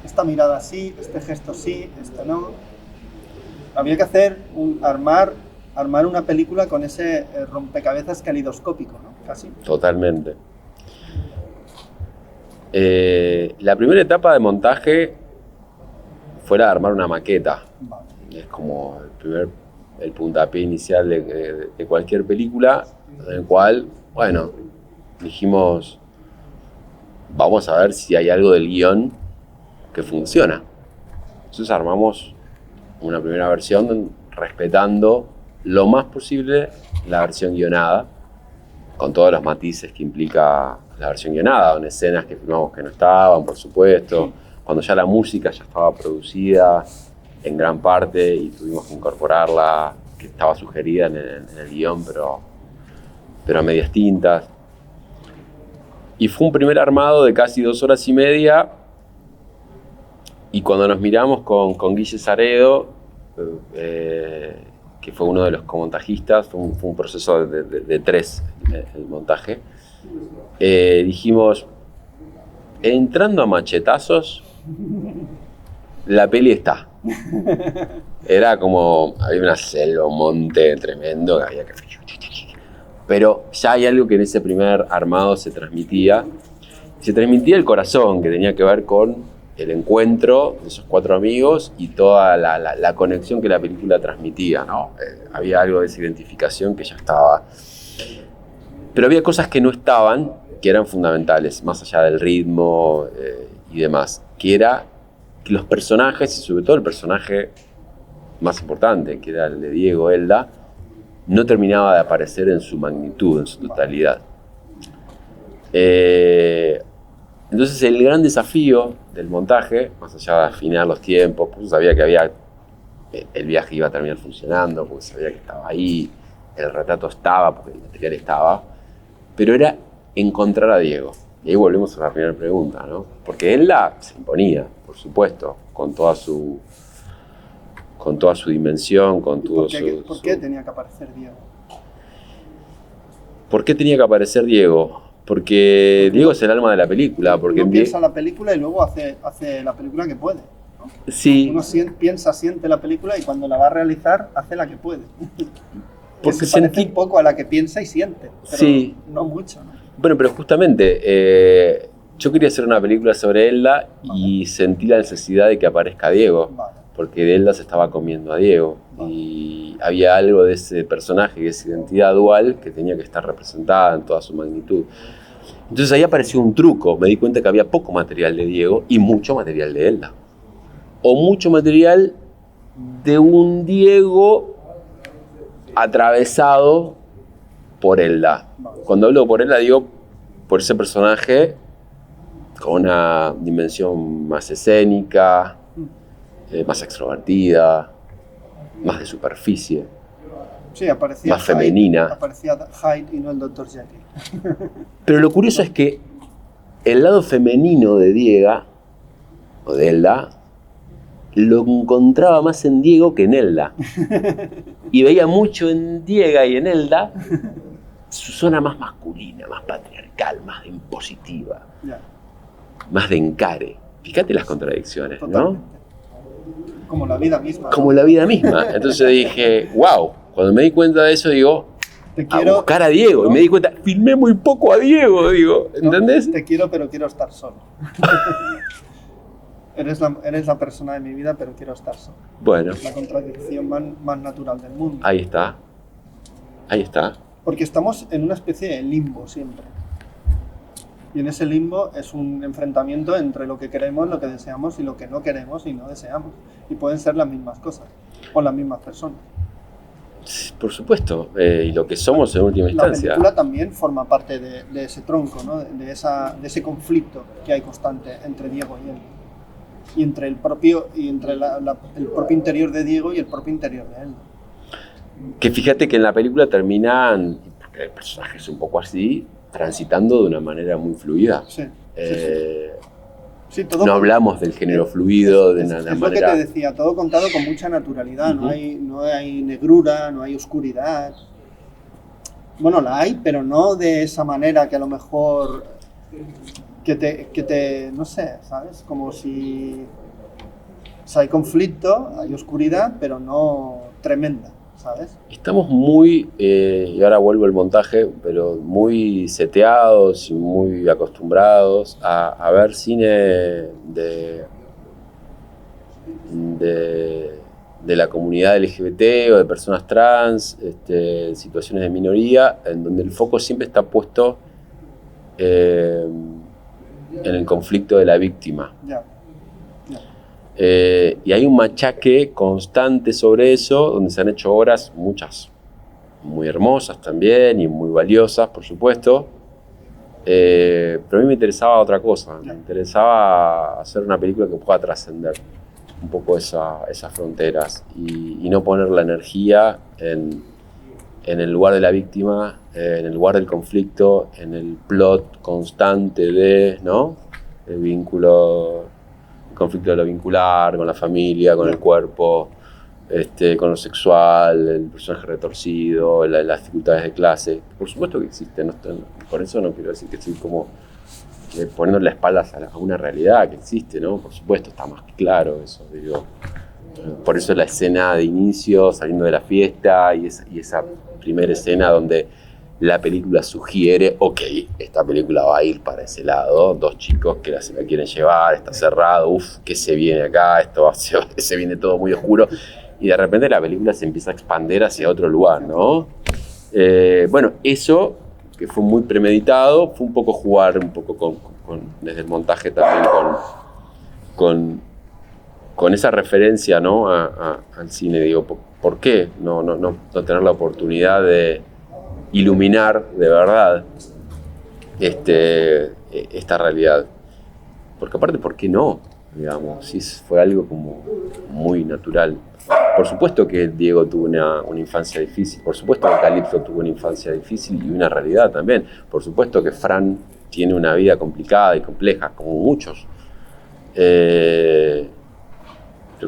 esta mirada sí, este gesto sí, este no. Habría que hacer armar una película con ese rompecabezas calidoscópico, ¿no? Casi. Totalmente. La primera etapa de montaje fue la de armar una maqueta. Vale. Es como el puntapié inicial de cualquier película, en el cual, bueno, dijimos, vamos a ver si hay algo del guión que funciona. Entonces armamos una primera versión respetando lo más posible la versión guionada, con todos los matices que implica la versión guionada, en escenas que filmamos que no estaban, por supuesto, cuando ya la música ya estaba producida en gran parte y tuvimos que incorporarla, que estaba sugerida en el guión, pero a medias tintas. Y fue un primer armado de casi 2 horas y media, y cuando nos miramos con Guille Saredo, que fue uno de los comontajistas, fue un proceso de 3 el montaje, dijimos, entrando a machetazos, la peli está. Era como, había una selva, un monte tremendo que había que... Pero ya hay algo que en ese primer armado se transmitía el corazón, que tenía que ver con el encuentro de esos 4 amigos y toda la conexión que la película transmitía, ¿no? Había algo de esa identificación que ya estaba. Pero había cosas que no estaban, que eran fundamentales, más allá del ritmo y demás, que era que los personajes, y sobre todo el personaje más importante, que era el de Diego Elda, no terminaba de aparecer en su magnitud, en su totalidad. Entonces el gran desafío del montaje, más allá de afinar los tiempos, pues sabía que el viaje iba a terminar funcionando, porque sabía que estaba ahí, el retrato estaba, porque el material estaba, pero era encontrar a Diego. Y ahí volvemos a la primera pregunta, ¿no? Porque Elda se imponía, por supuesto, con toda su dimensión, con todo su... ¿Por qué tenía que aparecer Diego? ¿Por qué tenía que aparecer Diego? Porque Diego es el alma de la película. Porque uno piensa la película y luego hace la película que puede, ¿no? Sí. Uno siente la película y cuando la va a realizar hace la que puede. Porque se parece un poco a la que piensa y siente, pero sí. No mucho, ¿no? Bueno, pero justamente yo quería hacer una película sobre Elda y sentí la necesidad de que aparezca Diego. Vale. Porque Elda se estaba comiendo a Diego. Vale. Y había algo de ese personaje, de esa identidad dual que tenía que estar representada en toda su magnitud. Entonces ahí apareció un truco. Me di cuenta que había poco material de Diego y mucho material de Elda. O mucho material de un Diego atravesado por Elda. Cuando hablo por Elda digo por ese personaje con una dimensión más escénica, más extrovertida, más de superficie, sí, aparecía más femenina. Aparecía Hyde y no el Dr. Jekyll. Pero lo curioso es que el lado femenino de Diego, o de Elda, lo encontraba más en Diego que en Elda. Y veía mucho en Diego y en Elda su zona más masculina, más patriarcal, más impositiva, más de encare. Fíjate las contradicciones, totalmente, ¿no? Como la vida misma. Como la vida misma. Entonces dije, wow, cuando me di cuenta de eso, digo, a buscar a Diego. ¿No? Y me di cuenta, filmé muy poco a Diego, digo, ¿entendés? No, te quiero, pero quiero estar solo. Eres la persona de mi vida, pero quiero estar solo. Bueno. La contradicción más natural del mundo. Ahí está. Ahí está. Porque estamos en una especie de limbo siempre. Y en ese limbo es un enfrentamiento entre lo que queremos, lo que deseamos y lo que no queremos y no deseamos. Y pueden ser las mismas cosas, o las mismas personas. Por supuesto, y lo que somos en última instancia. La película también forma parte de ese tronco, ¿no? de ese conflicto que hay constante entre Diego y él. Y entre el propio interior de Diego y el propio interior de él. Que fíjate que en la película terminan, porque el personaje es un poco así, transitando de una manera muy fluida. Sí, no hablamos del género fluido de una manera... Es lo que te decía, todo contado con mucha naturalidad, no hay negrura, no hay oscuridad. Bueno, la hay, pero no de esa manera que a lo mejor no sé, ¿sabes? Como si o sea, hay conflicto, hay oscuridad, pero no tremenda, ¿sabes? Estamos muy, y ahora vuelvo al montaje, pero muy seteados y muy acostumbrados a ver cine de la comunidad LGBT o de personas trans, situaciones de minoría, en donde el foco siempre está puesto en el conflicto de la víctima. Ya. Y hay un machaque constante sobre eso, donde se han hecho obras, muchas muy hermosas también y muy valiosas, por supuesto. Pero a mí me interesaba otra cosa, me interesaba hacer una película que pueda trascender un poco esas fronteras y no poner la energía en el lugar de la víctima, en el lugar del conflicto, en el plot constante de, ¿no? El vínculo, el conflicto de lo vincular, con la familia, con el cuerpo, con lo sexual, el personaje retorcido, las dificultades de clase. Por supuesto que existen, por eso no quiero decir que estoy como poniendo la espalda a una realidad que existe, ¿no? Por supuesto, está más claro eso, digo. Por eso la escena de inicio, saliendo de la fiesta, y esa primera escena donde la película sugiere, ok, esta película va a ir para ese lado, dos chicos que se la quieren llevar, está cerrado, ¿qué se viene acá? Se viene todo muy oscuro, y de repente la película se empieza a expandir hacia otro lugar, ¿no? Bueno, eso, que fue muy premeditado, fue un poco jugar un poco desde el montaje también con esa referencia, ¿no? al cine. Digo, ¿por qué no tener la oportunidad de iluminar de verdad esta realidad? Porque aparte, ¿por qué no? Digamos, sí, fue algo como muy natural. Por supuesto que Diego tuvo una infancia difícil, por supuesto que Calipso tuvo una infancia difícil y una realidad también. Por supuesto que Fran tiene una vida complicada y compleja, como muchos. Pero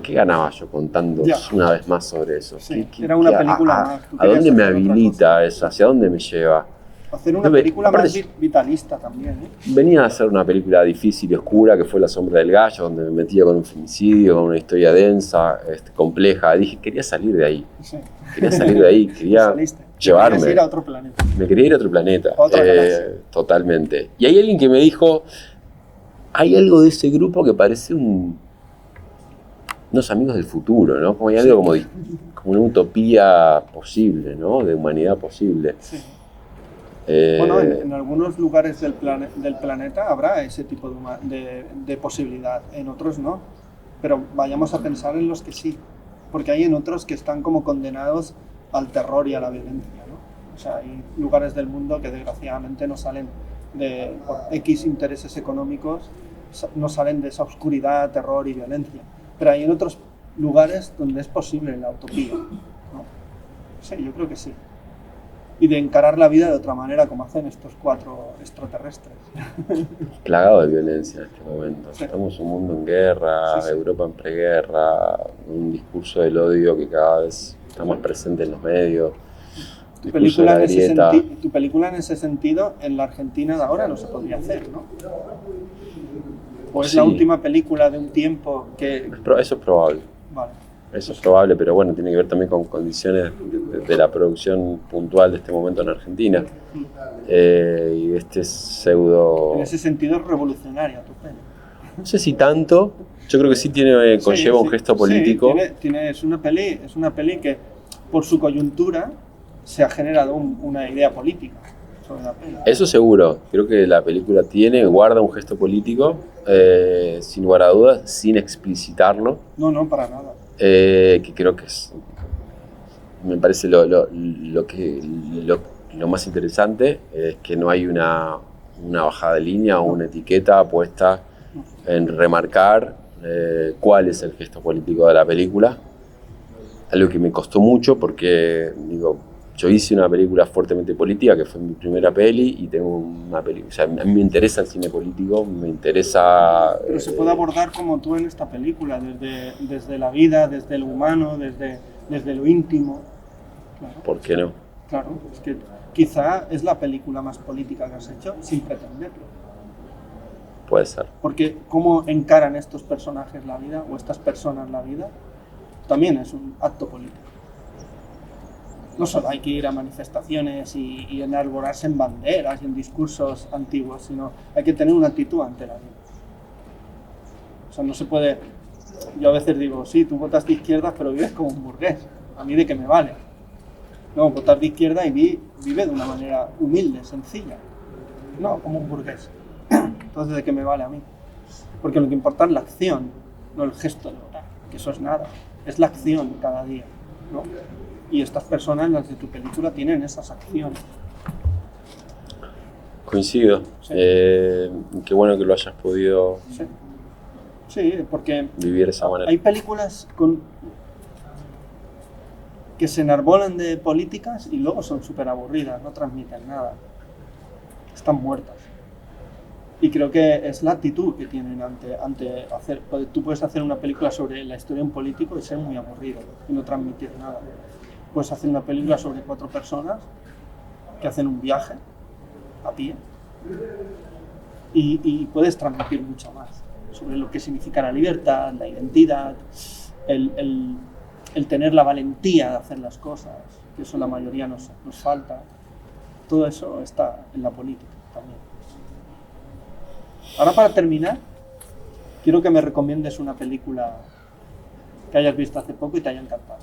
¿qué ganaba yo contando una vez más sobre eso? Sí, era una película más. ¿A dónde me habilita eso? ¿Hacia dónde me lleva? Hacer una película más vitalista también, ¿eh? Venía a hacer una película difícil y oscura, que fue La sombra del gallo, donde me metía con un femicidio, con una historia densa, compleja. Dije, quería salir de ahí. Sí. Quería salir de ahí, quería llevarme. Querías ir a otro planeta. Me quería ir a otro planeta. Totalmente. Y hay alguien que me dijo, hay algo de ese grupo que parece unos amigos del futuro, ¿no? Como hay algo como una utopía posible, ¿no? De humanidad posible. Sí. Bueno, en algunos lugares del planeta habrá ese tipo de posibilidad, en otros no. Pero vayamos a pensar en los que sí, porque hay en otros que están como condenados al terror y a la violencia, ¿no? O sea, hay lugares del mundo que desgraciadamente no salen por X intereses económicos, no salen de esa oscuridad, terror y violencia. Pero hay en otros lugares donde es posible la utopía, ¿no? Sí, yo creo que sí. Y de encarar la vida de otra manera, como hacen estos 4 extraterrestres. Plagado de violencia en este momento. Sí. Estamos en un mundo en guerra, sí. Europa en preguerra, un discurso del odio que cada vez está más presente en los medios. Tu película en ese sentido, en la Argentina de ahora no se podría hacer, ¿no? ¿O es la última película de un tiempo que...? Eso es probable. Vale. Eso es probable, pero bueno, tiene que ver también con condiciones de la producción puntual de este momento en Argentina. Y pseudo... En ese sentido es revolucionaria tu peli. No sé si tanto, yo creo que sí conlleva un gesto político. Sí, es una peli que por su coyuntura se ha generado una idea política sobre la peli. Eso seguro, creo que la película guarda un gesto político, sin lugar a dudas, sin explicitarlo. No, para nada. Que creo que me parece lo más interesante, es que no hay una bajada de línea o una etiqueta puesta en remarcar cuál es el gesto político de la película. Algo que me costó mucho porque, yo hice una película fuertemente política, que fue mi primera peli, y tengo una película, o sea, a mí me interesa el cine político, me interesa... Pero se puede abordar como tú en esta película, desde la vida, desde lo humano, desde lo íntimo. Claro. ¿Por qué no? Claro, es que quizá es la película más política que has hecho sin pretenderlo. Puede ser. Porque cómo encaran estos personajes la vida, o estas personas la vida, también es un acto político. No solo hay que ir a manifestaciones y enarbolarse en banderas y en discursos antiguos, sino hay que tener una actitud ante la vida. O sea, no se puede... Yo a veces digo, sí, tú votas de izquierda, pero vives como un burgués. ¿A mí de qué me vale? No, votar de izquierda y vive de una manera humilde, sencilla. No, como un burgués. Entonces, ¿de qué me vale a mí? Porque lo que importa es la acción, no el gesto de votar, que eso es nada. Es la acción cada día, ¿no? Y estas personas, las de tu película, tienen esas acciones. Coincido. Sí. Qué bueno que lo hayas podido Sí, porque vivir de esa manera. hay películas que se enarbolan de políticas y luego son súper aburridas, no transmiten nada. Están muertas. Y creo que es la actitud que tienen ante hacer... Tú puedes hacer una película sobre la historia de un político y ser muy aburrido y no transmitir nada. Puedes hacer una película sobre 4 personas que hacen un viaje a pie y puedes transmitir mucho más sobre lo que significa la libertad, la identidad, el tener la valentía de hacer las cosas, que eso la mayoría nos falta. Todo eso está en la política también. Ahora, para terminar, quiero que me recomiendes una película que hayas visto hace poco y te haya encantado.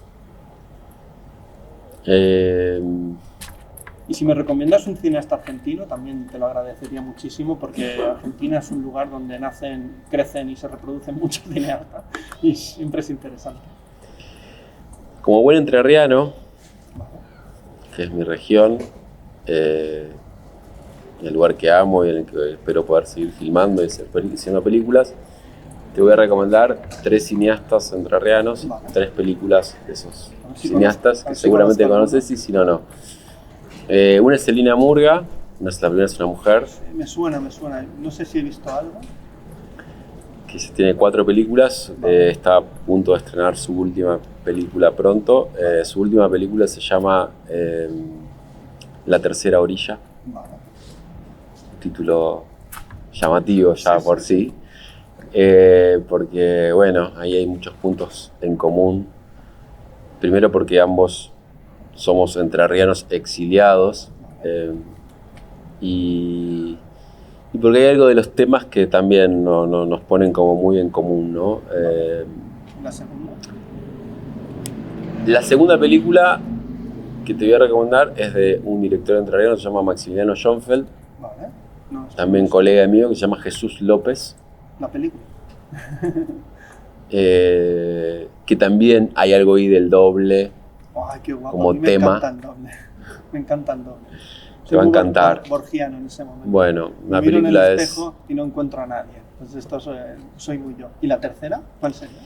Y si me recomiendas un cineasta argentino, también te lo agradecería muchísimo, porque Argentina es un lugar donde nacen, crecen y se reproducen muchos cineastas y siempre es interesante. Como buen entrerriano, que es mi región, el lugar que amo y en el que espero poder seguir filmando y haciendo películas, te voy a recomendar 3 cineastas entrerrianos, 3 películas de esos cineastas que seguramente conoces y si no, no. Una es Celina Murga, la primera es una mujer. Me suena, no sé si he visto algo. Que tiene 4 películas, está a punto de estrenar su última película pronto. Su última película se llama La tercera orilla. Un título llamativo ya por sí. Porque bueno, ahí hay muchos puntos en común. Primero porque ambos somos entrerrianos exiliados y porque hay algo de los temas que también nos ponen como muy en común, ¿no? ¿La segunda? La segunda película que te voy a recomendar es de un director entrerriano que se llama Maximiliano Schoenfeld, Vale. No, también colega mío, que se llama Jesús López. La película. Que también hay algo ahí del doble. Ay, qué guapo. Como a mí tema. Me encanta el doble. Te va a encantar. Borgiano en ese momento. Bueno, la me miro película en el es... espejo y no encuentro a nadie. Entonces esto soy muy yo. ¿Y la tercera? ¿Cuál sería?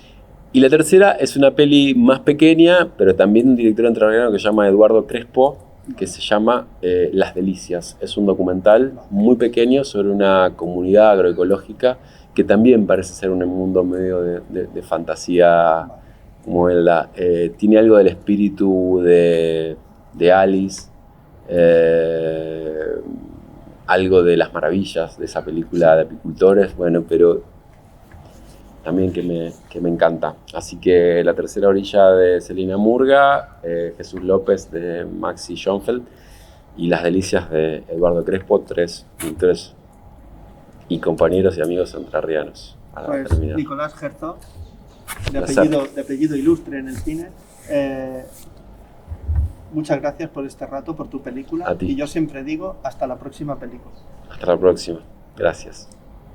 Y la tercera es una peli más pequeña, pero también un director entrerriano que se llama Eduardo Crespo, que se llama Las Delicias. Es un documental muy pequeño sobre una comunidad agroecológica que también parece ser un mundo medio de fantasía, como tiene algo del espíritu de Alice, algo de las maravillas de esa película de apicultores, bueno, pero también que me encanta. Así que La tercera orilla de Celina Murga, Jesús López de Maxi Schoenfeld y Las Delicias de Eduardo Crespo, 3 directores y compañeros y amigos entrerrianos. Pues terminar. Nicolás Herzog, de apellido ilustre en el cine. Muchas gracias por este rato, por tu película. A ti. Y yo siempre digo, hasta la próxima película. Hasta la próxima. Gracias.